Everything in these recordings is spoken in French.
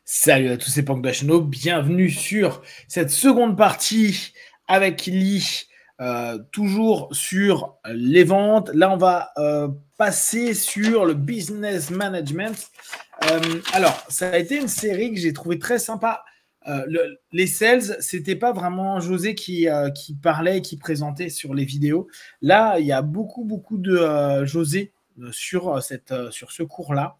Salut à tous, c'est Punk Bachano. Bienvenue sur cette seconde partie avec Lee, toujours sur les ventes. Là, on va passer sur le business management. Alors, ça a été une série que j'ai trouvé très sympa. Les sales, c'était pas vraiment José qui parlait, qui présentait sur les vidéos. Là, il y a beaucoup de José sur ce cours-là.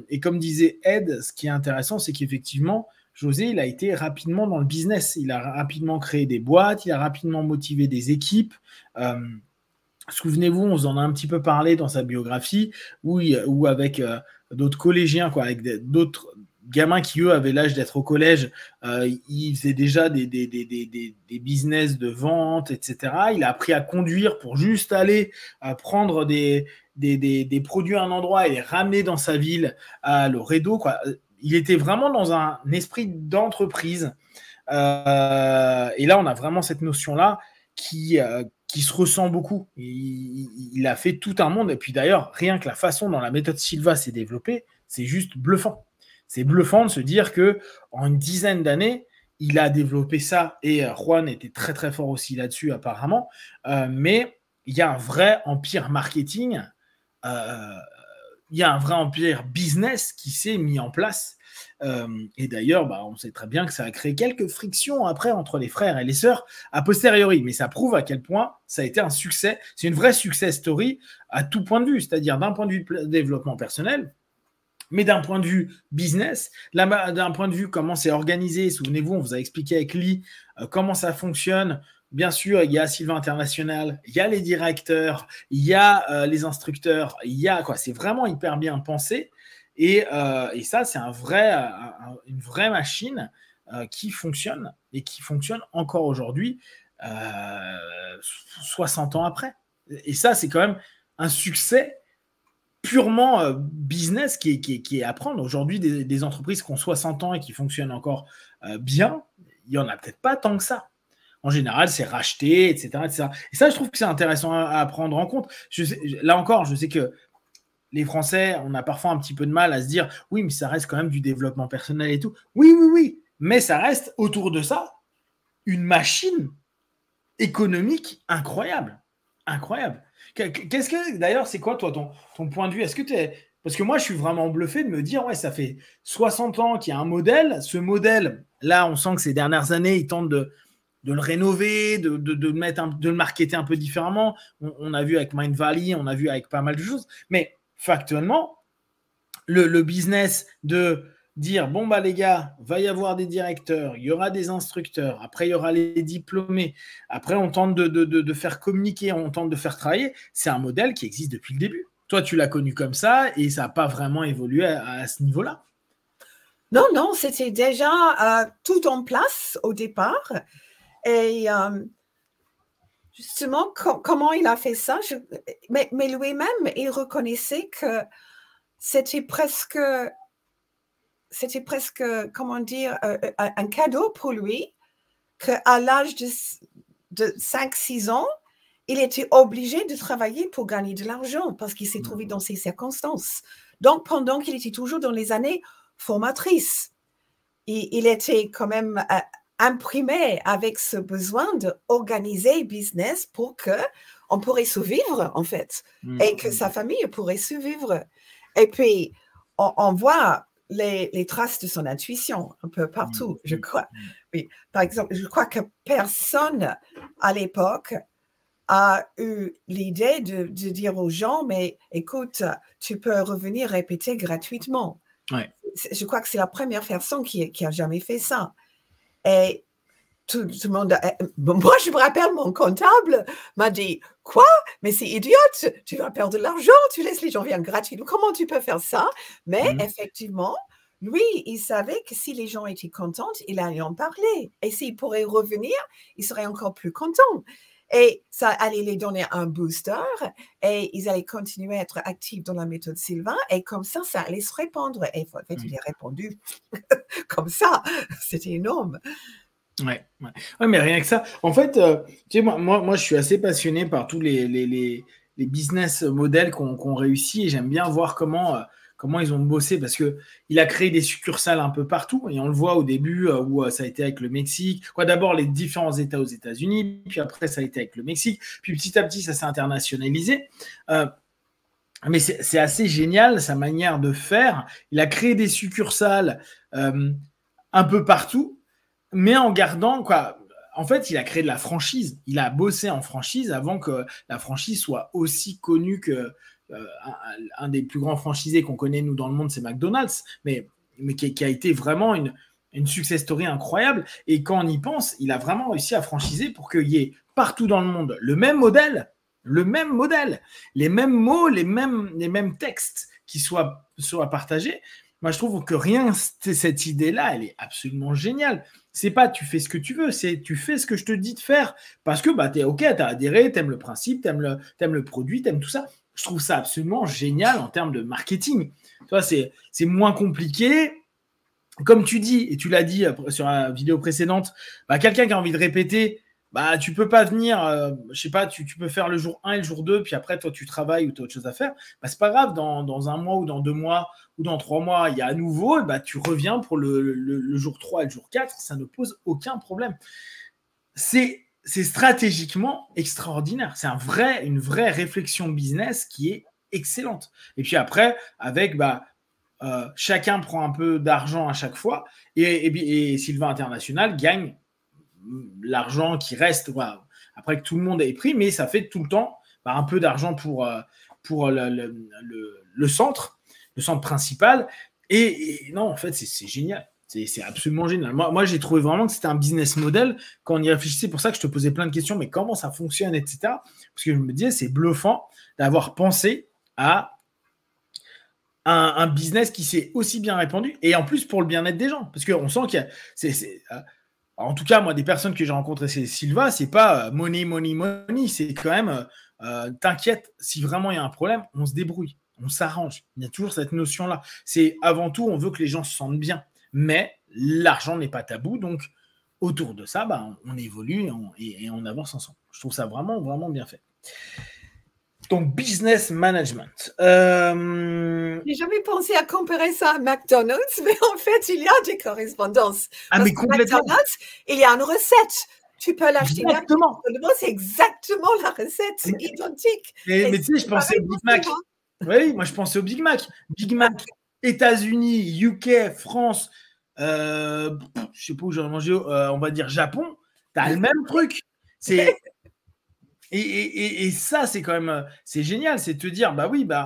Et comme disait Ed, ce qui est intéressant, c'est qu'effectivement, José, il a été rapidement dans le business. Il a rapidement créé des boîtes, il a rapidement motivé des équipes. Souvenez-vous, on vous en a un petit peu parlé dans sa biographie, où avec d'autres collégiens, quoi, avec d'autres gamins qui, eux, avaient l'âge d'être au collège, ils faisaient déjà des business de vente, etc. Il a appris à conduire pour juste aller prendre des produits à un endroit et les ramener dans sa ville à Laredo, quoi. Il était vraiment dans un esprit d'entreprise. Et là, on a vraiment cette notion-là qui se ressent beaucoup. Il a fait tout un monde. Et puis d'ailleurs, rien que la façon dont la méthode Silva s'est développée, c'est juste bluffant. C'est bluffant de se dire que en une dizaine d'années, il a développé ça. Et Juan était très très fort aussi là-dessus apparemment. Mais il y a un vrai empire marketing. Il y a un vrai empire business qui s'est mis en place. Et d'ailleurs, on sait très bien que ça a créé quelques frictions après entre les frères et les sœurs a posteriori, mais ça prouve à quel point ça a été un succès. C'est une vraie success story à tout point de vue, c'est-à-dire d'un point de vue de développement personnel, mais d'un point de vue business, d'un point de vue comment c'est organisé. Souvenez-vous, on vous a expliqué avec Lee comment ça fonctionne. Bien sûr, il y a Silva International, il y a les directeurs, il y a les instructeurs, il y a quoi. C'est vraiment hyper bien pensé. Et ça, c'est une vraie machine qui fonctionne et qui fonctionne encore aujourd'hui, 60 ans après. Et ça, c'est quand même un succès purement business qui est à prendre. Aujourd'hui, des entreprises qui ont 60 ans et qui fonctionnent encore bien, il n'y en a peut-être pas tant que ça. En général, c'est racheté, etc., etc. Et ça, je trouve que c'est intéressant à prendre en compte. Là encore, je sais que les Français, on a parfois un petit peu de mal à se dire « Oui, mais ça reste quand même du développement personnel et tout. » Oui. Mais ça reste autour de ça une machine économique incroyable. Incroyable. Qu'est-ce que, d'ailleurs, c'est quoi, toi, ton point de vue? Est-ce que tu es... Parce que moi, je suis vraiment bluffé de me dire, ouais, ça fait 60 ans qu'il y a un modèle. Ce modèle, là, on sent que ces dernières années, ils tentent de le rénover, de le marketer un peu différemment. On a vu avec Mindvalley, on a vu avec pas mal de choses. Mais factuellement, le business de dire, bon, les gars, va y avoir des directeurs, il y aura des instructeurs, après, il y aura les diplômés, après, on tente de faire communiquer, on tente de faire travailler. C'est un modèle qui existe depuis le début. Toi, tu l'as connu comme ça et ça n'a pas vraiment évolué à ce niveau-là. Non, c'était déjà tout en place au départ. Et justement, comment il a fait ça, mais lui-même, il reconnaissait que c'était presque, comment dire, un cadeau pour lui, qu'à l'âge de 5-6 ans, il était obligé de travailler pour gagner de l'argent parce qu'il s'est trouvé dans ces circonstances. Donc, pendant qu'il était toujours dans les années formatrices, il était quand même imprimé avec ce besoin d'organiser business pour qu'on pourrait survivre, en fait, et que sa famille pourrait survivre. Et puis, on voit les traces de son intuition un peu partout, je crois. Oui. Par exemple, je crois que personne à l'époque a eu l'idée de dire aux gens, mais écoute, tu peux revenir répéter gratuitement. Ouais. Je crois que c'est la première personne qui a jamais fait ça. Et tout le monde, moi je me rappelle, mon comptable m'a dit, quoi? Mais c'est idiote, tu vas perdre de l'argent, tu laisses les gens venir gratuitement, comment tu peux faire ça? Mais effectivement, lui, il savait que si les gens étaient contents, il allait en parler. Et s'il pourrait revenir, il serait encore plus content. Et ça allait les donner un booster et ils allaient continuer à être actifs dans la méthode Silva. Et comme ça allait se répandre. Et en fait, il a répondu comme ça. C'était énorme. Ouais, mais rien que ça. En fait, tu sais, moi, je suis assez passionné par tous les business models qu'on réussit et j'aime bien voir comment comment ils ont bossé, parce qu'il a créé des succursales un peu partout, et on le voit au début où ça a été avec le Mexique. D'abord, les différents États aux États-Unis, puis après, ça a été avec le Mexique, puis petit à petit, ça s'est internationalisé. Mais c'est assez génial, sa manière de faire. Il a créé des succursales un peu partout, mais en gardant, en fait, il a créé de la franchise. Il a bossé en franchise avant que la franchise soit aussi connue que un des plus grands franchisés qu'on connaît, nous, dans le monde, c'est McDonald's, mais qui a été vraiment une success story incroyable. Et quand on y pense, il a vraiment réussi à franchiser pour qu'il y ait partout dans le monde le même modèle, les mêmes mots, les mêmes textes qui soient partagés. Moi, je trouve que rien, cette idée-là, elle est absolument géniale. C'est pas tu fais ce que tu veux, c'est tu fais ce que je te dis de faire parce que t'es OK, t'as adhéré, t'aimes le principe, t'aimes le produit, t'aimes tout ça. Je trouve ça absolument génial en termes de marketing. Tu vois, c'est moins compliqué. Comme tu dis, et tu l'as dit sur la vidéo précédente, quelqu'un qui a envie de répéter, tu peux pas venir, je sais pas, tu peux faire le jour 1 et le jour 2, puis après, toi, tu travailles ou tu as autre chose à faire. C'est pas grave, dans un mois ou dans 2 mois ou dans 3 mois, il y a à nouveau, tu reviens pour le jour 3 et le jour 4, ça ne pose aucun problème. C'est stratégiquement extraordinaire. C'est une vraie réflexion business qui est excellente. Et puis après, avec chacun prend un peu d'argent à chaque fois, et Sylvain International gagne l'argent qui reste, après que tout le monde ait pris, mais ça fait tout le temps un peu d'argent pour le centre principal. Et non, en fait, c'est génial. C'est absolument génial. Moi, j'ai trouvé vraiment que c'était un business model. Quand on y réfléchissait, c'est pour ça que je te posais plein de questions, mais comment ça fonctionne, etc. Parce que je me disais, c'est bluffant d'avoir pensé à un business qui s'est aussi bien répandu, et en plus pour le bien-être des gens. Parce qu'on sent qu'il y a... en tout cas, moi, des personnes que j'ai rencontrées chez Sylva, c'est pas money, c'est quand même t'inquiète, si vraiment il y a un problème, on se débrouille, on s'arrange. Il y a toujours cette notion-là. C'est avant tout, on veut que les gens se sentent bien, mais l'argent n'est pas tabou, donc autour de ça, on évolue et on avance ensemble. Je trouve ça vraiment, vraiment bien fait. Donc, business management. J'ai jamais pensé à comparer ça à McDonald's, mais en fait, il y a des correspondances. Mais complètement. McDonald's, il y a une recette. Tu peux l'acheter. Exactement. C'est exactement la recette, c'est identique. Mais tu sais, je pensais au Big Mac. Oui, moi, je pensais au Big Mac. Big Mac, États-Unis, UK, France, je sais pas où j'aurais mangé, on va dire Japon, tu as le même truc. Et ça, c'est quand même, c'est génial, c'est de te dire,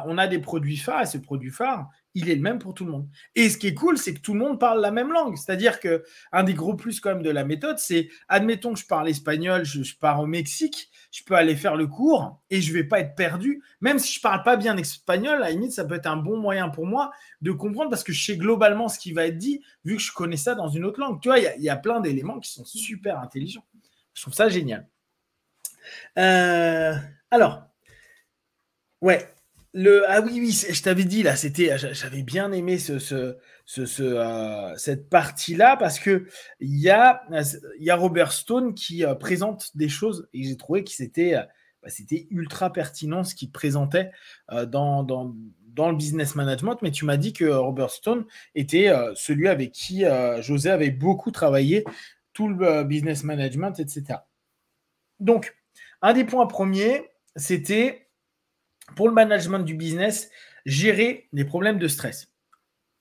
on a des produits phares, et ce produit phare, il est le même pour tout le monde. Et ce qui est cool, c'est que tout le monde parle la même langue. C'est-à-dire qu'un des gros plus quand même de la méthode, c'est, admettons que je parle espagnol, je pars au Mexique, je peux aller faire le cours et je vais pas être perdu. Même si je parle pas bien espagnol, à la limite, ça peut être un bon moyen pour moi de comprendre parce que je sais globalement ce qui va être dit, vu que je connais ça dans une autre langue. Tu vois, il y a plein d'éléments qui sont super intelligents. Je trouve ça génial. Alors, ouais, oui, je t'avais dit là, j'avais bien aimé cette partie-là parce que il y a Robert Stone qui présente des choses et j'ai trouvé que c'était ultra pertinent ce qu'il présentait dans le business management. Mais tu m'as dit que Robert Stone était celui avec qui José avait beaucoup travaillé, tout le business management, etc. Donc, un des points premiers, c'était pour le management du business, gérer les problèmes de stress.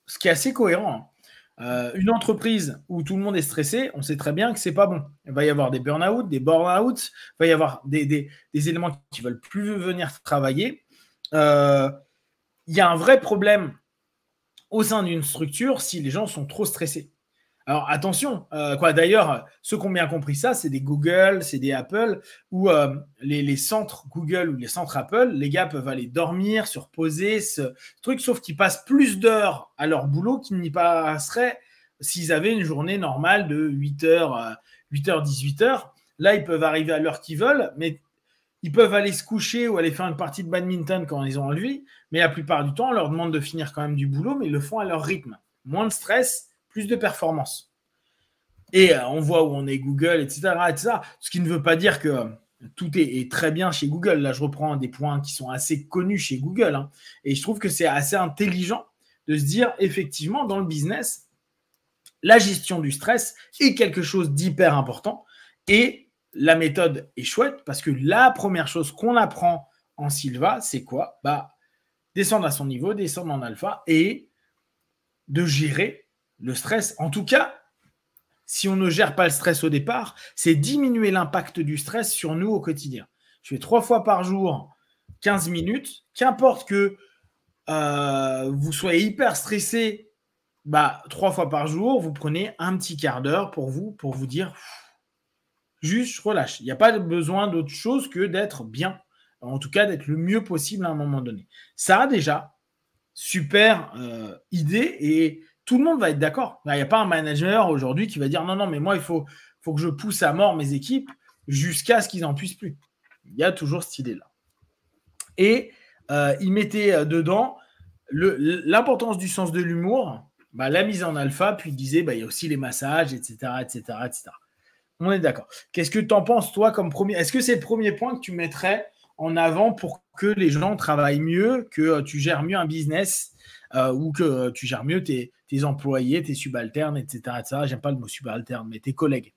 Ce qui est assez cohérent. Une entreprise où tout le monde est stressé, on sait très bien que c'est pas bon. Il va y avoir des burn-out, des burn-out, il va y avoir des éléments qui veulent plus venir travailler. Il y a un vrai problème au sein d'une structure si les gens sont trop stressés. Alors attention, d'ailleurs, ceux qui ont bien compris ça, c'est des Google, c'est des Apple, où les centres Google ou les centres Apple, les gars peuvent aller dormir, se reposer, ce truc, sauf qu'ils passent plus d'heures à leur boulot qu'ils n'y passeraient s'ils avaient une journée normale de 8h, 18h. Là, ils peuvent arriver à l'heure qu'ils veulent, mais ils peuvent aller se coucher ou aller faire une partie de badminton quand ils ont envie, mais la plupart du temps, on leur demande de finir quand même du boulot, mais ils le font à leur rythme. Moins de stress, plus de performance. Et on voit où on est Google, etc., etc. Ce qui ne veut pas dire que tout est très bien chez Google. Là, je reprends des points qui sont assez connus chez Google. Et je trouve que c'est assez intelligent de se dire, effectivement, dans le business, la gestion du stress est quelque chose d'hyper important et la méthode est chouette parce que la première chose qu'on apprend en Sylva, c'est quoi? Descendre à son niveau, descendre en alpha et de gérer le stress. En tout cas, si on ne gère pas le stress au départ, c'est diminuer l'impact du stress sur nous au quotidien. Je fais 3 fois par jour, 15 minutes. Qu'importe que vous soyez hyper stressé, 3 fois par jour, vous prenez un petit quart d'heure pour vous dire juste je relâche. Il n'y a pas besoin d'autre chose que d'être bien. En tout cas, d'être le mieux possible à un moment donné. Ça, déjà, super idée et tout le monde va être d'accord. Il n'y a pas un manager aujourd'hui qui va dire non, mais moi, il faut que je pousse à mort mes équipes jusqu'à ce qu'ils n'en puissent plus. Il y a toujours cette idée-là. Et il mettait dedans l'importance du sens de l'humour, la mise en alpha, puis il disait il y a aussi les massages, etc., etc., etc. On est d'accord. Qu'est-ce que tu en penses, toi, comme premier? Est-ce que c'est le premier point que tu mettrais en avant pour que les gens travaillent mieux, que tu gères mieux un business ou que tu gères mieux tes employés, tes subalternes, etc. etc. J'aime pas le mot subalterne, mais tes collègues.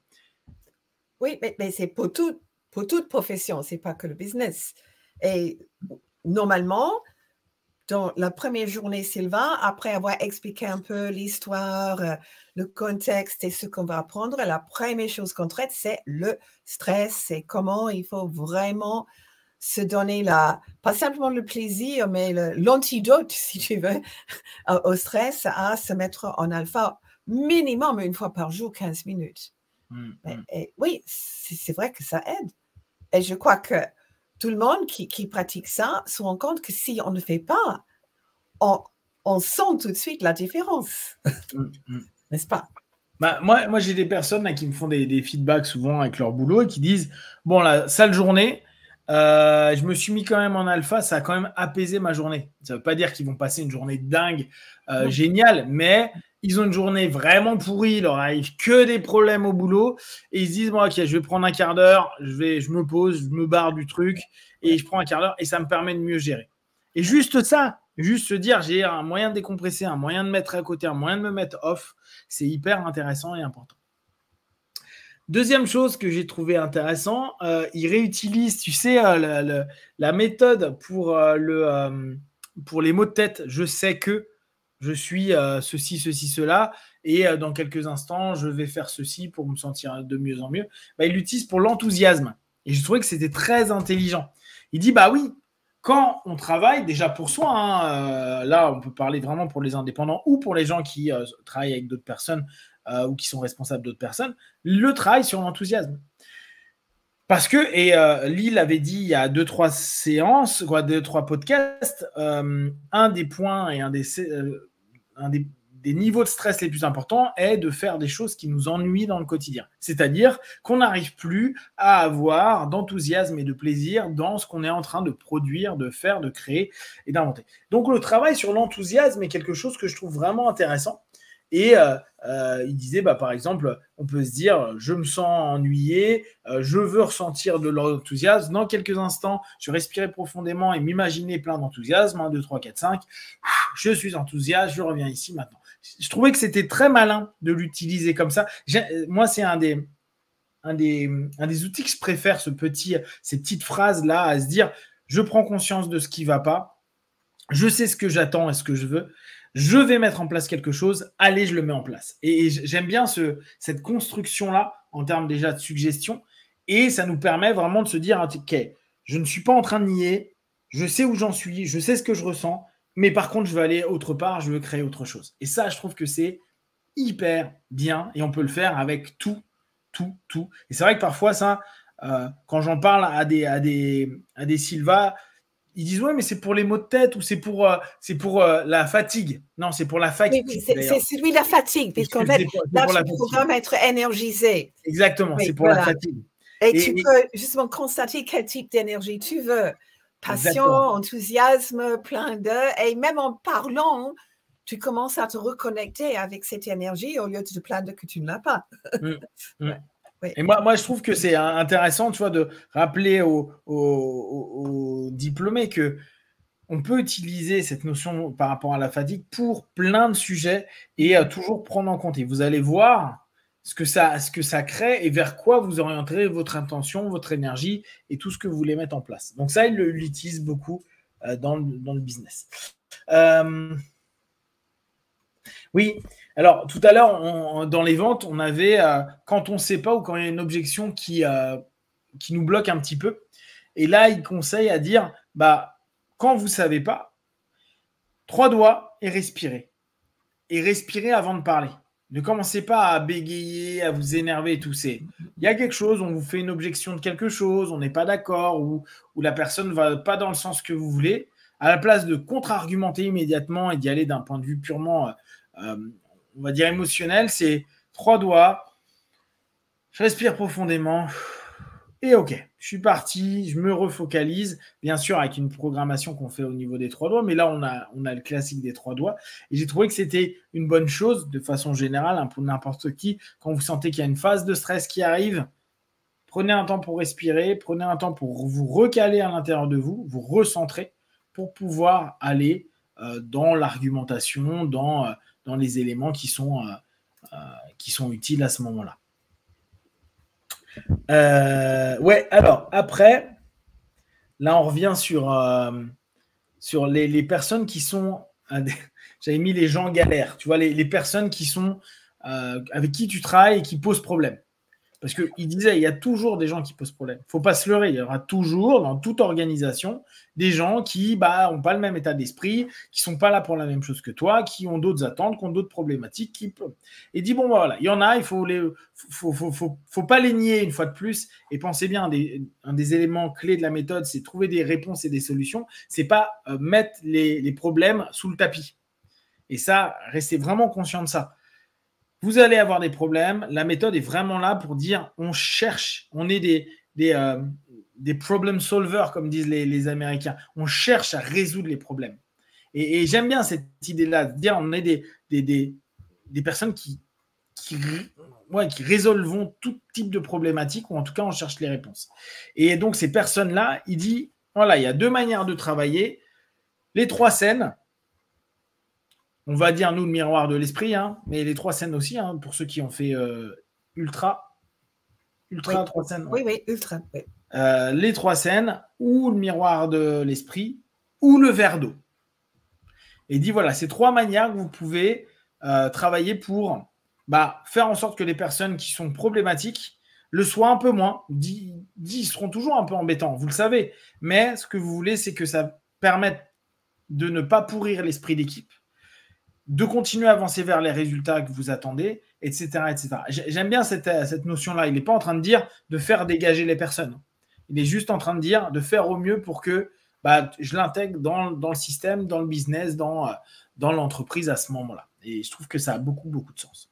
Oui, mais c'est pour toute profession, c'est pas que le business. Et normalement, dans la première journée, Sylvain, après avoir expliqué un peu l'histoire, le contexte et ce qu'on va apprendre, la première chose qu'on traite, c'est le stress, c'est comment il faut vraiment se donner pas simplement le plaisir, mais l'antidote, si tu veux, au stress, à se mettre en alpha minimum une fois par jour, 15 minutes. Et oui, c'est vrai que ça aide. Et je crois que tout le monde qui pratique ça se rend compte que si on ne fait pas, on sent tout de suite la différence. N'est-ce pas? Moi, j'ai des personnes là, qui me font des feedbacks souvent avec leur boulot et qui disent bon, la sale journée, je me suis mis quand même en alpha, ça a quand même apaisé ma journée. Ça ne veut pas dire qu'ils vont passer une journée dingue, géniale, mais ils ont une journée vraiment pourrie, il leur arrive que des problèmes au boulot et ils se disent bon, ok, je vais prendre un quart d'heure, je me pose, je me barre du truc et je prends un quart d'heure et ça me permet de mieux gérer. Et juste ça, juste se dire j'ai un moyen de décompresser, un moyen de mettre à côté, un moyen de me mettre off, c'est hyper intéressant et important. Deuxième chose que j'ai trouvé intéressant, il réutilise, tu sais, la méthode pour les mots de tête. Je sais que je suis ceci, cela, et dans quelques instants, je vais faire ceci pour me sentir de mieux en mieux. Il l'utilise pour l'enthousiasme. Et je trouvais que c'était très intelligent. Il dit, oui, quand on travaille, déjà pour soi, là, on peut parler vraiment pour les indépendants ou pour les gens qui travaillent avec d'autres personnes, ou qui sont responsables d'autres personnes, le travail sur l'enthousiasme. Parce que, et Lille avait dit il y a 2-3 séances, 2-3 podcasts, un des points et un des niveaux de stress les plus importants est de faire des choses qui nous ennuient dans le quotidien. C'est-à-dire qu'on n'arrive plus à avoir d'enthousiasme et de plaisir dans ce qu'on est en train de produire, de faire, de créer et d'inventer. Donc le travail sur l'enthousiasme est quelque chose que je trouve vraiment intéressant. Et il disait, par exemple, on peut se dire, je me sens ennuyé, je veux ressentir de l'enthousiasme. Dans quelques instants, je vais respirer profondément et m'imaginer plein d'enthousiasme. 1, 2, 3, 4, 5. Je suis enthousiaste, je reviens ici maintenant. Je trouvais que c'était très malin de l'utiliser comme ça. Moi, c'est un des outils que je préfère, ces petites phrases-là, à se dire, je prends conscience de ce qui ne va pas, je sais ce que j'attends et ce que je veux. Je vais mettre en place quelque chose, allez, je le mets en place. Et j'aime bien cette construction-là en termes déjà de suggestion. Et ça nous permet vraiment de se dire, ok, je ne suis pas en train de nier, je sais où j'en suis, je sais ce que je ressens, mais par contre, je veux aller autre part, je veux créer autre chose. Et ça, je trouve que c'est hyper bien et on peut le faire avec tout. Et c'est vrai que parfois, ça, quand j'en parle à des Sylva, ils disent ouais, mais c'est pour les maux de tête ou c'est pour la fatigue. Non, c'est pour la fatigue. Oui, c'est celui de la fatigue, puisqu'en fait, là, tu pourrais être énergisé. Exactement, c'est pour la fatigue. Et tu peux justement constater quel type d'énergie tu veux. Passion, enthousiasme, plein de... Et même en parlant, tu commences à te reconnecter avec cette énergie au lieu de te plaindre que tu ne l'as pas. Ouais. Et moi, je trouve que c'est intéressant, tu vois, de rappeler aux diplômés que on peut utiliser cette notion par rapport à la fatigue pour plein de sujets et toujours prendre en compte. Et vous allez voir ce que ça crée et vers quoi vous orienterez votre intention, votre énergie et tout ce que vous voulez mettre en place. Donc ça, il l'utilise beaucoup dans le business. Oui, alors tout à l'heure, dans les ventes, on avait quand on ne sait pas ou quand il y a une objection qui nous bloque un petit peu. Et là, il conseille à dire, quand vous ne savez pas, 3 doigts et respirez. Et respirez avant de parler. Ne commencez pas à bégayer, à vous énerver et tout. Il y a quelque chose, on vous fait une objection de quelque chose, on n'est pas d'accord ou la personne ne va pas dans le sens que vous voulez. À la place de contre-argumenter immédiatement et d'y aller d'un point de vue purement, on va dire émotionnel, c'est 3 doigts, je respire profondément. Et ok, je suis parti, je me refocalise, bien sûr avec une programmation qu'on fait au niveau des 3 doigts, mais là on a le classique des 3 doigts. Et j'ai trouvé que c'était une bonne chose de façon générale, pour n'importe qui, quand vous sentez qu'il y a une phase de stress qui arrive, prenez un temps pour respirer, prenez un temps pour vous recaler à l'intérieur de vous, vous recentrer pour pouvoir aller dans l'argumentation, dans les éléments qui sont utiles à ce moment-là. Ouais, alors après, là on revient sur les personnes qui sont, j'avais mis les gens galères, tu vois, les personnes qui sont avec qui tu travailles et qui posent problème. Parce qu'il disait, il y a toujours des gens qui posent problème. Il ne faut pas se leurrer, il y aura toujours dans toute organisation des gens qui n'ont pas le même état d'esprit, qui ne sont pas là pour la même chose que toi, qui ont d'autres attentes, qui ont d'autres problématiques. Et dit, bon, voilà, il y en a, il faut pas les nier une fois de plus. Et pensez bien, un des éléments clés de la méthode, c'est trouver des réponses et des solutions. Ce n'est pas mettre les problèmes sous le tapis. Et ça, restez vraiment conscient de ça. Vous allez avoir des problèmes. La méthode est vraiment là pour dire on cherche, on est des problem solvers, comme disent les Américains. On cherche à résoudre les problèmes. Et j'aime bien cette idée-là, de dire on est des personnes qui résolvent tout type de problématiques, ou en tout cas, on cherche les réponses. Et donc, ces personnes-là, il dit, voilà, il y a 2 manières de travailler. Les 3 scènes, on va dire, nous, le miroir de l'esprit, mais les 3 scènes aussi, pour ceux qui ont fait ultra, oui. 3 scènes. Ouais. Oui, ultra. Oui. Les 3 scènes, ou le miroir de l'esprit, ou le verre d'eau. Et il dit, voilà, c'est 3 manières que vous pouvez travailler pour faire en sorte que les personnes qui sont problématiques le soient un peu moins. Ils seront toujours un peu embêtants, vous le savez. Mais ce que vous voulez, c'est que ça permette de ne pas pourrir l'esprit d'équipe, de continuer à avancer vers les résultats que vous attendez, etc. etc. J'aime bien cette notion-là. Il n'est pas en train de dire de faire dégager les personnes. Il est juste en train de dire de faire au mieux pour que je l'intègre dans le système, dans le business, dans l'entreprise à ce moment-là. Et je trouve que ça a beaucoup, beaucoup de sens.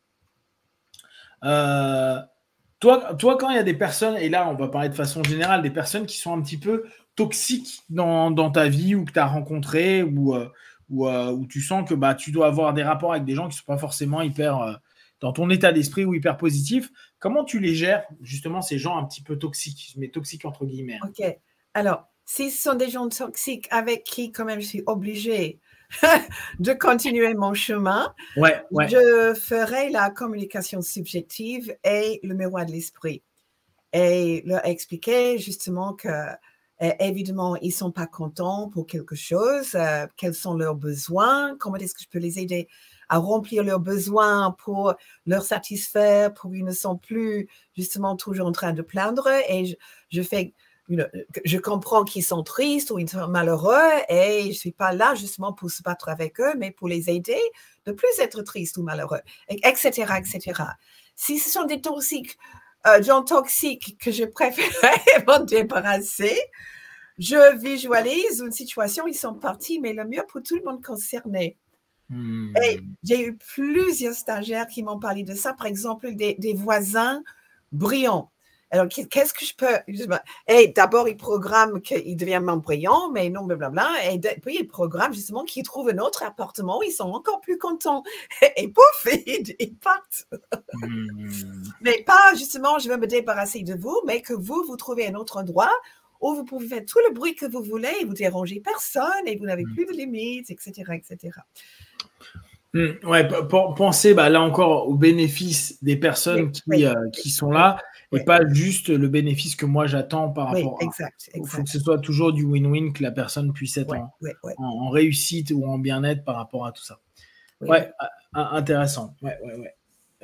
Toi, quand il y a des personnes, et là, on va parler de façon générale, des personnes qui sont un petit peu toxiques dans ta vie ou que tu as rencontrées où tu sens que tu dois avoir des rapports avec des gens qui ne sont pas forcément hyper dans ton état d'esprit ou hyper positif. Comment tu les gères, justement, ces gens un petit peu toxiques? Je mets toxiques entre guillemets. Ok. Alors, si ce sont des gens toxiques avec qui, quand même, je suis obligée de continuer mon chemin, je ferai la communication subjective et le miroir de l'esprit. Et leur expliquer justement que évidemment, ils ne sont pas contents pour quelque chose, quels sont leurs besoins, comment est-ce que je peux les aider à remplir leurs besoins pour leur satisfaire, pour qu'ils ne sont plus justement toujours en train de plaindre. Et je comprends qu'ils sont tristes ou ils sont malheureux et je ne suis pas là justement pour se battre avec eux, mais pour les aider de ne plus être tristes ou malheureux, etc., etc. Si ce sont des toxiques, gens toxiques que je préférerais m'en débarrasser, je visualise une situation, ils sont partis, mais le mieux pour tout le monde concerné. Et j'ai eu plusieurs stagiaires qui m'ont parlé de ça, par exemple, des voisins brillants. Alors, qu'est-ce que je peux... Et d'abord, ils programment qu'ils deviennent moins brillants, mais non, blablabla. Et puis, ils programment justement qu'ils trouvent un autre appartement, ils sont encore plus contents. Et pouf, ils partent. Mais pas justement, je veux me débarrasser de vous, mais que vous trouvez un autre endroit où vous pouvez faire tout le bruit que vous voulez et vous dérangez personne et vous n'avez plus de limites, etc., etc. Ouais, pensez là encore aux bénéfices des personnes qui sont là et pas juste le bénéfice que moi j'attends par rapport à. Il faut que ce soit toujours du win-win, que la personne puisse être en réussite ou en bien-être par rapport à tout ça. Intéressant.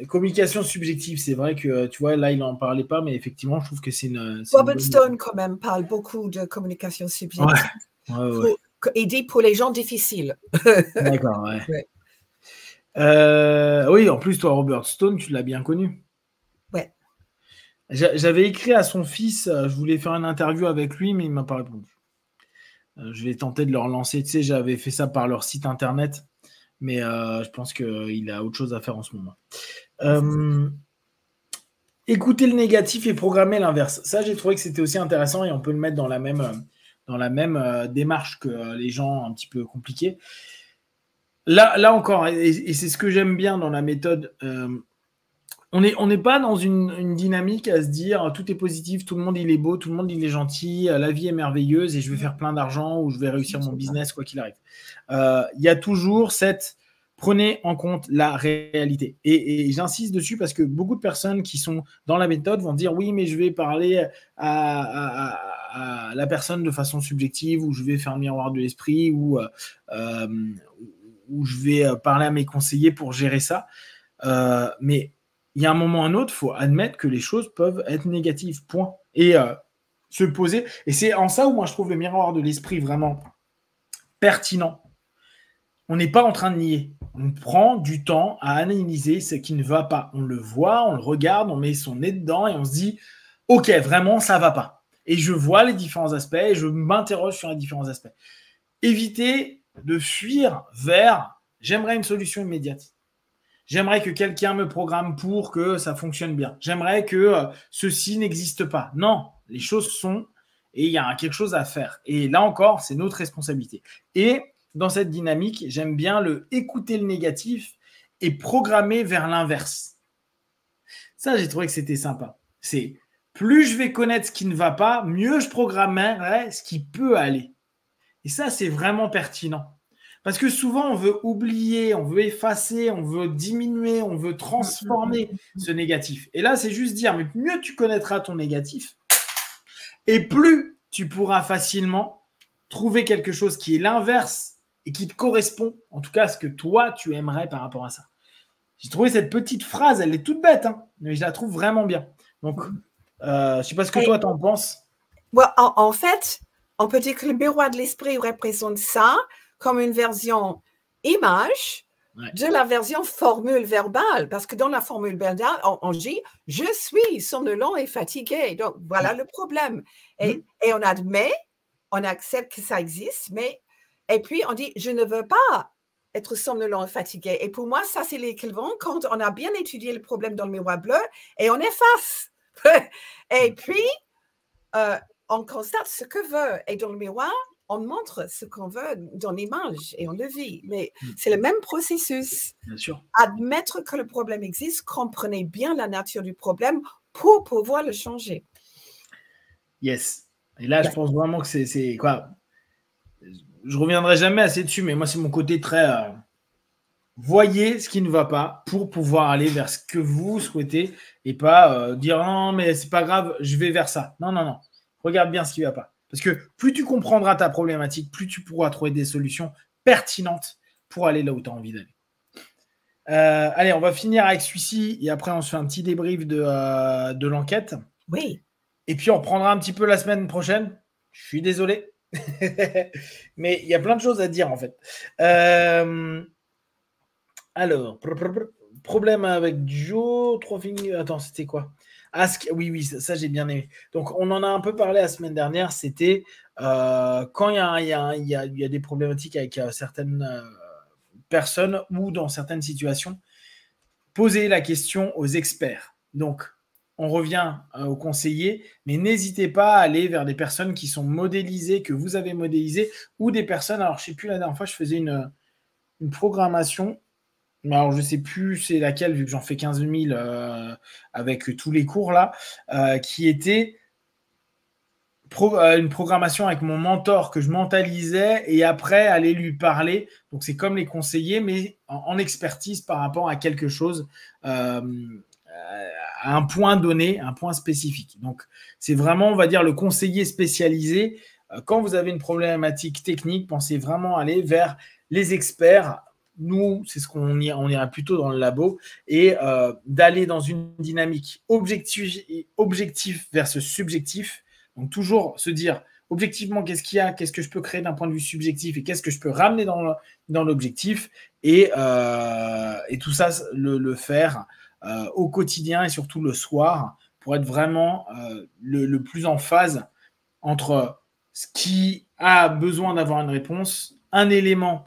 Communication subjective, c'est vrai que tu vois, là il n'en parlait pas, mais effectivement, je trouve que c'est une. Robert Stone, quand même, parle beaucoup de communication subjective. Pour aider pour les gens difficiles. D'accord, oui, en plus, toi, Robert Stone, tu l'as bien connu. Ouais. J'avais écrit à son fils, je voulais faire une interview avec lui, mais il ne m'a pas répondu. Je vais tenter de le relancer. Tu sais, j'avais fait ça par leur site internet, mais je pense qu'il a autre chose à faire en ce moment. Écouter le négatif et programmer l'inverse. Ça, j'ai trouvé que c'était aussi intéressant et on peut le mettre dans la même démarche que les gens un petit peu compliqués. Là encore, et c'est ce que j'aime bien dans la méthode, on n'est pas dans une dynamique à se dire tout est positif, tout le monde il est beau, tout le monde il est gentil, la vie est merveilleuse et je vais faire plein d'argent ou je vais réussir mon business quoi qu'il arrive. Il y a toujours prenez en compte la réalité. Et j'insiste dessus parce que beaucoup de personnes qui sont dans la méthode vont dire oui, mais je vais parler à la personne de façon subjective ou je vais faire un miroir de l'esprit ou je vais parler à mes conseillers pour gérer ça. Mais il y a un moment ou un autre, il faut admettre que les choses peuvent être négatives, point. Et se poser. Et c'est en ça où moi je trouve le miroir de l'esprit vraiment pertinent. On n'est pas en train de nier. On prend du temps à analyser ce qui ne va pas. On le voit, on le regarde, on met son nez dedans et on se dit « Ok, vraiment, ça ne va pas. » Et je vois les différents aspects et je m'interroge sur les différents aspects. Évitez de fuir vers « J'aimerais une solution immédiate. J'aimerais que quelqu'un me programme pour que ça fonctionne bien. J'aimerais que ceci n'existe pas. » Non, les choses sont et il y a quelque chose à faire. Et là encore, c'est notre responsabilité. Et dans cette dynamique, j'aime bien écouter le négatif et programmer vers l'inverse. Ça, j'ai trouvé que c'était sympa. C'est plus je vais connaître ce qui ne va pas, mieux je programmerai ce qui peut aller. Et ça, c'est vraiment pertinent. Parce que souvent, on veut oublier, on veut effacer, on veut diminuer, on veut transformer ce négatif. Et là, c'est juste dire, mais mieux tu connaîtras ton négatif, et plus tu pourras facilement trouver quelque chose qui est l'inverse et qui te correspond, en tout cas, à ce que toi, tu aimerais par rapport à ça. J'ai trouvé cette petite phrase, elle est toute bête, hein, mais je la trouve vraiment bien. Donc, je ne sais pas ce que toi, t'en penses. Ouais, en fait, on peut dire que le miroir de l'esprit représente ça comme une version image de la version formule verbale. Parce que dans la formule verbale, on dit « je suis somnolent et fatigué ». Donc, voilà le problème. Et on admet, on accepte que ça existe, mais et puis on dit « je ne veux pas être somnolent et fatigué ». Et pour moi, ça, c'est l'équivalent quand on a bien étudié le problème dans le miroir bleu et on efface. Et puis, on constate ce que veut. Et dans le miroir, on montre ce qu'on veut dans l'image et on le vit. Mais c'est le même processus. Bien sûr. Admettre que le problème existe, comprenez bien la nature du problème pour pouvoir le changer. Yes. Et là, je pense vraiment que c'est quoi. Je reviendrai jamais assez dessus, mais moi, c'est mon côté très... voyez ce qui ne va pas pour pouvoir aller vers ce que vous souhaitez et pas dire non, mais c'est pas grave, je vais vers ça. Non, non, non. Regarde bien ce qui ne va pas. Parce que plus tu comprendras ta problématique, plus tu pourras trouver des solutions pertinentes pour aller là où tu as envie d'aller. Allez, on va finir avec celui-ci et après on se fait un petit débrief de l'enquête. Oui. Et puis on reprendra un petit peu la semaine prochaine. Je suis désolé. Mais il y a plein de choses à dire en fait. Alors, problème avec Joe, 3 films. Attends, c'était quoi? Oui, ça j'ai bien aimé. Donc, on en a un peu parlé la semaine dernière. C'était quand il y a des problématiques avec certaines personnes ou dans certaines situations, poser la question aux experts. Donc, on revient aux conseillers, mais n'hésitez pas à aller vers des personnes qui sont modélisées, que vous avez modélisées, ou des personnes. Alors, je ne sais plus, la dernière fois, je faisais une programmation. Alors, je ne sais plus c'est laquelle, vu que j'en fais 15 000 avec tous les cours là, qui était une programmation avec mon mentor que je mentalisais et après aller lui parler. Donc, c'est comme les conseillers, mais en expertise par rapport à quelque chose, à un point donné, un point spécifique. Donc, c'est vraiment, on va dire, le conseiller spécialisé. Quand vous avez une problématique technique, pensez vraiment aller vers les experts. Nous, c'est ce qu'on ira plutôt dans le labo et d'aller dans une dynamique objectif versus subjectif. Donc, toujours se dire objectivement qu'est-ce qu'il y a, qu'est-ce que je peux créer d'un point de vue subjectif et qu'est-ce que je peux ramener dans l'objectif et tout ça, le faire au quotidien et surtout le soir pour être vraiment le plus en phase entre ce qui a besoin d'avoir une réponse, un élément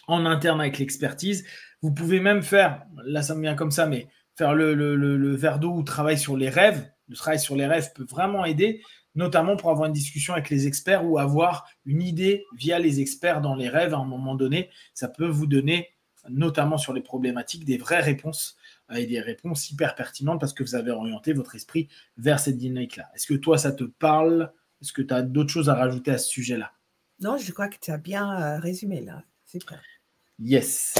en interne avec l'expertise. Vous pouvez même faire, là ça me vient comme ça, mais faire le verre d'eau ou travailler sur les rêves. Le travail sur les rêves peut vraiment aider, notamment pour avoir une discussion avec les experts ou avoir une idée via les experts dans les rêves à un moment donné. Ça peut vous donner, notamment sur les problématiques, des vraies réponses et des réponses hyper pertinentes parce que vous avez orienté votre esprit vers cette dynamique-là. Est-ce que toi, ça te parle? Est-ce que tu as d'autres choses à rajouter à ce sujet-là? Non, je crois que tu as bien résumé là. Super. Yes.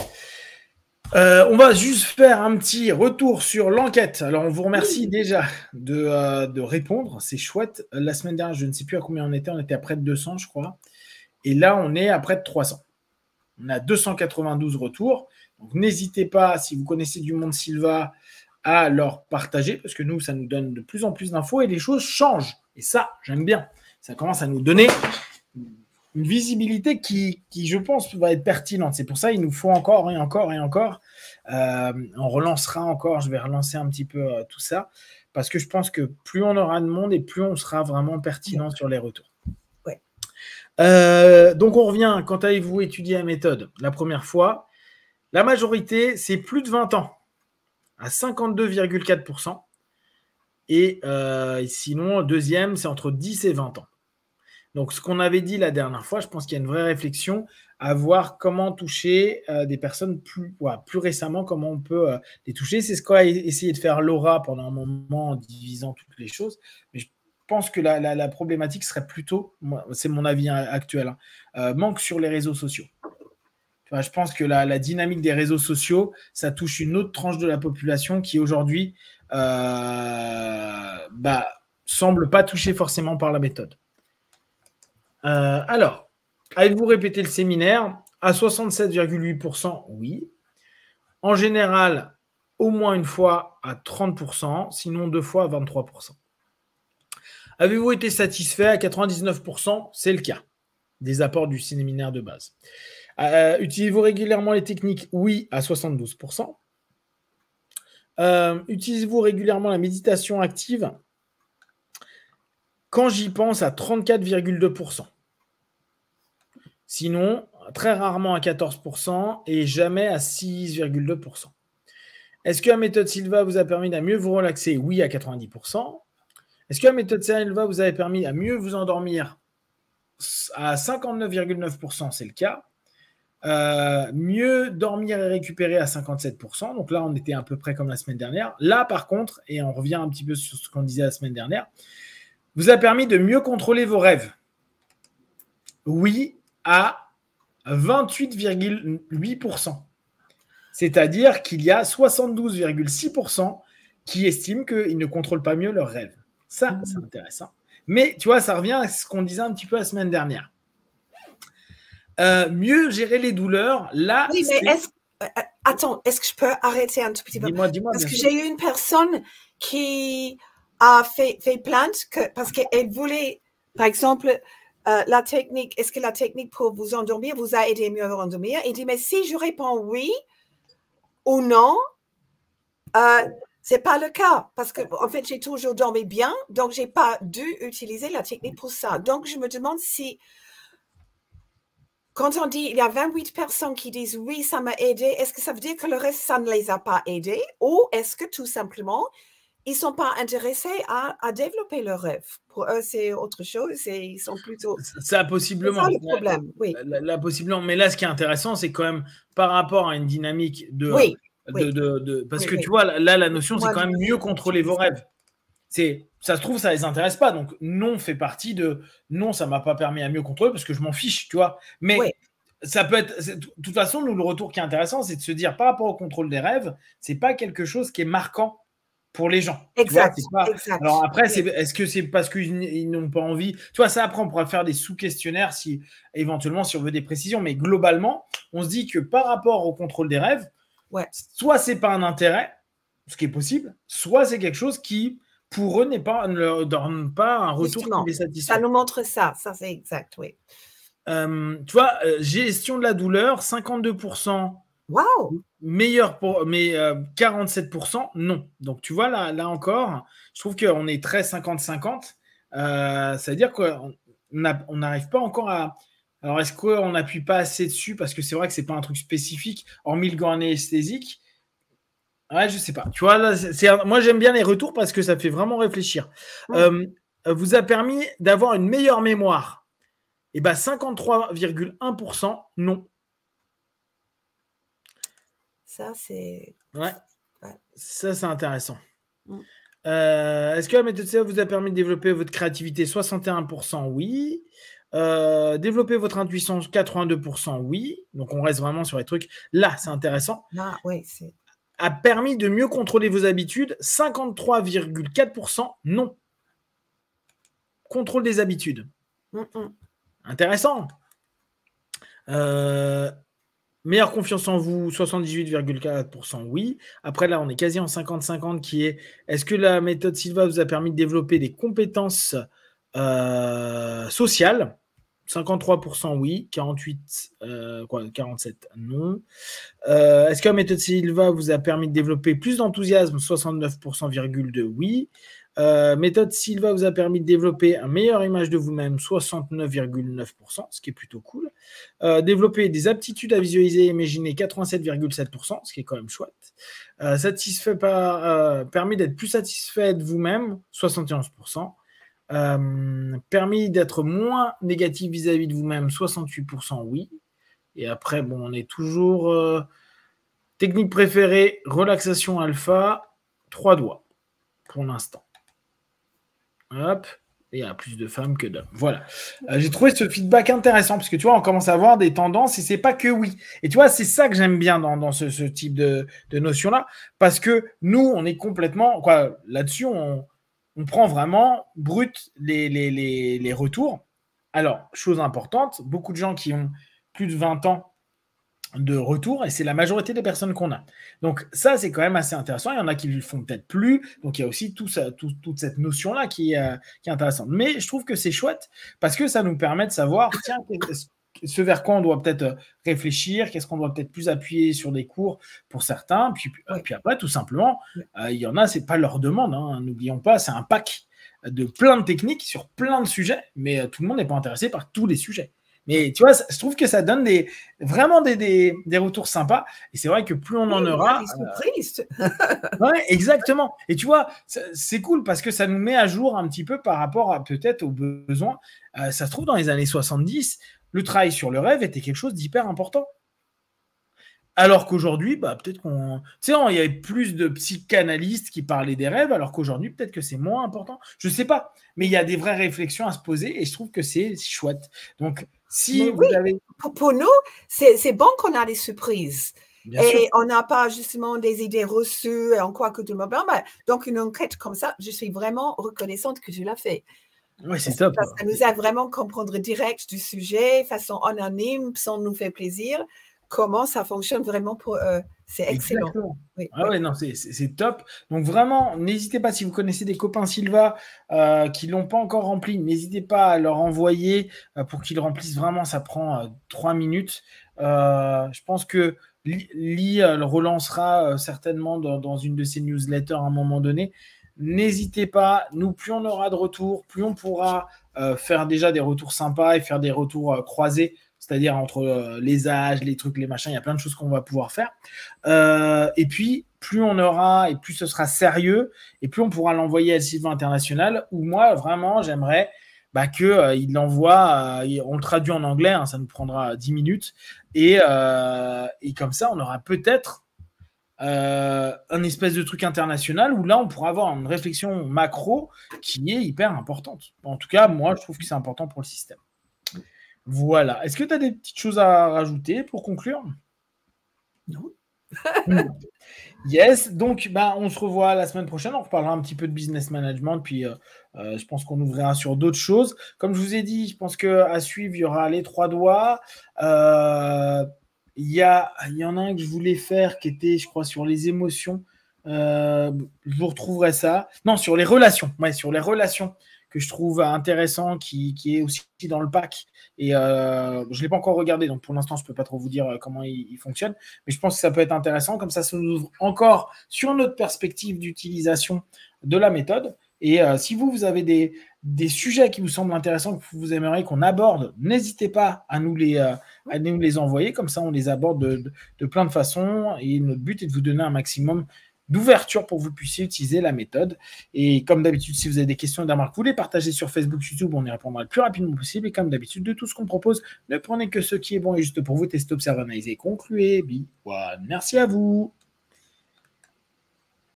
On va juste faire un petit retour sur l'enquête. Alors, on vous remercie déjà de répondre. C'est chouette. La semaine dernière, je ne sais plus à combien on était à près de 200, je crois. Et là, on est à près de 300. On a 292 retours. Donc, n'hésitez pas, si vous connaissez du monde Sylva, à leur partager, parce que nous, ça nous donne de plus en plus d'infos et les choses changent. Et ça, j'aime bien. Ça commence à nous donner une visibilité qui, je pense, va être pertinente. C'est pour ça qu'il nous faut encore et encore et encore. On relancera encore, je vais relancer un petit peu tout ça, parce que je pense que plus on aura de monde et plus on sera vraiment pertinent sur les retours. Ouais. Donc, on revient. Quand avez-vous étudié la méthode la première fois? La majorité, c'est plus de 20 ans, à 52,4%. Et sinon, deuxième, c'est entre 10 et 20 ans. Donc, ce qu'on avait dit la dernière fois, je pense qu'il y a une vraie réflexion à voir comment toucher des personnes plus récemment, comment on peut les toucher. C'est ce qu'a essayé de faire Laura pendant un moment en divisant toutes les choses. Mais je pense que la problématique serait plutôt, c'est mon avis actuel, manque sur les réseaux sociaux. Je pense que la dynamique des réseaux sociaux, ça touche une autre tranche de la population qui aujourd'hui semble pas touchée forcément par la méthode. Alors, avez-vous répété le séminaire? À 67,8%, oui. En général, au moins une fois à 30%, sinon 2 fois à 23%. Avez-vous été satisfait? À 99%, c'est le cas des apports du séminaire de base. Utilisez-vous régulièrement les techniques? Oui, à 72%. Utilisez-vous régulièrement la méditation active? Quand j'y pense, à 34,2%. Sinon, très rarement à 14% et jamais à 6,2%. Est-ce que la méthode Sylva vous a permis de mieux vous relaxer? Oui, à 90%. Est-ce que la méthode Sylva vous a permis à mieux vous endormir? À 59,9%, c'est le cas. Mieux dormir et récupérer à 57%. Donc là, on était à peu près comme la semaine dernière. Là, par contre, et on revient un petit peu sur ce qu'on disait la semaine dernière, vous a permis de mieux contrôler vos rêves. Oui, à 28,8%. C'est-à-dire qu'il y a 72,6% qui estiment qu'ils ne contrôlent pas mieux leurs rêves. Ça, c'est intéressant. Mais tu vois, ça revient à ce qu'on disait un petit peu la semaine dernière. Mieux gérer les douleurs, là... Oui, mais attends, est-ce que je peux arrêter un tout petit peu? Dis-moi. Parce que j'ai eu une personne qui a fait plainte parce qu'elle voulait, par exemple, la technique, est-ce que la technique pour vous endormir vous a aidé mieux à vous endormir? Il dit, mais si je réponds oui ou non, c'est pas le cas parce que en fait, j'ai toujours dormi bien, donc j'ai pas dû utiliser la technique pour ça. Donc, je me demande si, quand on dit il y a 28 personnes qui disent oui, ça m'a aidé, est-ce que ça veut dire que le reste, ça ne les a pas aidés? Ou est-ce que tout simplement, ils ne sont pas intéressés à développer leur rêve? Pour eux, c'est autre chose et ils sont plutôt... Ça, possiblement. C'est ça le problème, oui. Possiblement. Mais là, ce qui est intéressant, c'est quand même par rapport à une dynamique de... Oui. Parce que tu vois, là, la notion, c'est quand même mieux contrôler vos rêves. Ça se trouve, ça les intéresse pas. Donc, non fait partie de non, ça m'a pas permis à mieux contrôler parce que je m'en fiche, tu vois. Mais Oui. ça peut être. De toute façon, nous, le retour qui est intéressant, c'est de se dire par rapport au contrôle des rêves, c'est pas quelque chose qui est marquant pour les gens. Tu vois, Exact. c'est pas... Exact. Alors après, Oui. est-ce que c'est parce qu'ils n'ont pas envie? Tu vois, ça après, on pourra faire des sous-questionnaires si éventuellement si on veut des précisions. Mais globalement, on se dit que par rapport au contrôle des rêves, Ouais. soit c'est pas un intérêt, ce qui est possible, soit c'est quelque chose qui, pour eux, ne leur donne pas un retour Justement, qui les ça satisfait. nous montre ça. Ça, c'est exact, oui. Tu vois, gestion de la douleur, 52%. Wow! Meilleur mais 47% non. Donc tu vois là encore, je trouve qu'on est très 50-50. C'est-à-dire qu'on n'arrive pas encore à. Alors est-ce qu'on n'appuie pas assez dessus parce que c'est vrai que c'est pas un truc spécifique, hormis le gant anesthésique. Ouais, je sais pas. Tu vois là, moi j'aime bien les retours parce que ça fait vraiment réfléchir. Vous a permis d'avoir une meilleure mémoire. Et ben 53,1% non. Ça, c'est. Ouais. Ça, c'est intéressant. Mm. Est-ce que la méthode CA vous a permis de développer votre créativité? 61% oui. Développer votre intuition? 82% oui. Donc, on reste vraiment sur les trucs. Là, c'est intéressant. Ah, oui, c'est. A permis de mieux contrôler vos habitudes? 53,4% non. Contrôle des habitudes. Intéressant. Meilleure confiance en vous, 78,4% oui. Après, là, on est quasi en 50-50 qui est est-ce que la méthode Silva vous a permis de développer des compétences sociales? 53% oui, 47 non. Est-ce que la méthode Silva vous a permis de développer plus d'enthousiasme? 69,2% oui. Méthode Silva vous a permis de développer une meilleure image de vous-même, 69,9%, ce qui est plutôt cool. Développer des aptitudes à visualiser et imaginer, 87,7%, ce qui est quand même chouette. Permis d'être plus satisfait de vous-même, 71%. Permis d'être moins négatif vis-à-vis de vous-même, 68% oui. Et après, bon, on est toujours technique préférée, relaxation alpha, 3 doigts pour l'instant. Hop, et il y a plus de femmes que d'hommes. Voilà. J'ai trouvé ce feedback intéressant parce que tu vois, on commence à avoir des tendances et c'est pas que oui. Et tu vois, c'est ça que j'aime bien dans ce type de notion-là parce que nous, on est complètement là-dessus, on prend vraiment brut les retours. Alors, chose importante, beaucoup de gens qui ont plus de 20 ans de retour et c'est la majorité des personnes qu'on a. Donc ça, c'est quand même assez intéressant. Il y en a qui le font peut-être plus. Donc il y a aussi toute cette notion-là qui est intéressante. Mais je trouve que c'est chouette parce que ça nous permet de savoir, tiens, ce vers quoi on doit peut-être réfléchir, qu'est-ce qu'on doit peut-être plus appuyer sur des cours pour certains. Puis après, tout simplement, il y en a, c'est pas leur demande. Hein. N'oublions pas, c'est un pack de plein de techniques sur plein de sujets, mais tout le monde n'est pas intéressé par tous les sujets. Mais tu vois, je trouve que ça donne vraiment des retours sympas. Et c'est vrai que plus on en aura. Ouais, exactement. Et tu vois, c'est cool parce que ça nous met à jour un petit peu par rapport à peut-être aux besoins. Ça se trouve, dans les années 70, le travail sur le rêve était quelque chose d'hyper important. Alors qu'aujourd'hui, peut-être qu'on. Tu sais, il y avait plus de psychanalystes qui parlaient des rêves, alors qu'aujourd'hui, peut-être que c'est moins important. Je ne sais pas. Mais il y a des vraies réflexions à se poser et je trouve que c'est chouette. Donc, si vous avez. Pour nous, c'est bon qu'on a des surprises. Bien sûr. On n'a pas justement des idées reçues en quoi que tout le monde. Donc, une enquête comme ça, je suis vraiment reconnaissante que tu l'as fait. Oui, c'est top. Ça nous aide vraiment à comprendre direct du sujet, façon anonyme, sans nous faire plaisir. Comment ça fonctionne vraiment pour eux. C'est excellent. Oui, ouais, non, c'est top. Donc vraiment, n'hésitez pas, si vous connaissez des copains Silva qui ne l'ont pas encore rempli, n'hésitez pas à leur envoyer pour qu'ils remplissent vraiment, ça prend 3 minutes. Je pense que Lee le relancera certainement dans une de ses newsletters à un moment donné. N'hésitez pas, nous, plus on aura de retours, plus on pourra faire déjà des retours sympas et faire des retours croisés, c'est-à-dire entre les âges, les trucs, les machins, il y a plein de choses qu'on va pouvoir faire. Et puis, plus on aura, et plus ce sera sérieux, et plus on pourra l'envoyer à Silva International, où moi, vraiment, j'aimerais qu'il l'envoie, on le traduit en anglais, hein, ça nous prendra 10 minutes, et comme ça, on aura peut-être un espèce de truc international où là, on pourra avoir une réflexion macro qui est hyper importante. En tout cas, moi, je trouve que c'est important pour le système. Voilà. Est-ce que tu as des petites choses à rajouter pour conclure? Non. Yes, donc on se revoit la semaine prochaine, on reparlera un petit peu de business management, puis je pense qu'on ouvrira sur d'autres choses. Comme je vous ai dit, je pense qu'à suivre, il y aura les 3 doigts. Il y en a un que je voulais faire qui était, je crois, sur les émotions. Je vous retrouverai ça. Non, sur les relations. Ouais, sur les relations que je trouve intéressant, qui est aussi dans le pack. Et je ne l'ai pas encore regardé, donc pour l'instant, je ne peux pas trop vous dire comment il fonctionne. Mais je pense que ça peut être intéressant. Comme ça nous ouvre encore sur notre perspective d'utilisation de la méthode. Et si vous avez des sujets qui vous semblent intéressants, que vous aimeriez qu'on aborde, n'hésitez pas à nous les envoyer. Comme ça, on les aborde de plein de façons. Et notre but est de vous donner un maximum d'ouverture pour que vous puissiez utiliser la méthode. Et comme d'habitude, si vous avez des questions et des remarques, vous les partagez sur Facebook, YouTube, on y répondra le plus rapidement possible. Et comme d'habitude, de tout ce qu'on propose, ne prenez que ce qui est bon et juste pour vous. Testez, observez, analysez, concluez. Merci à vous.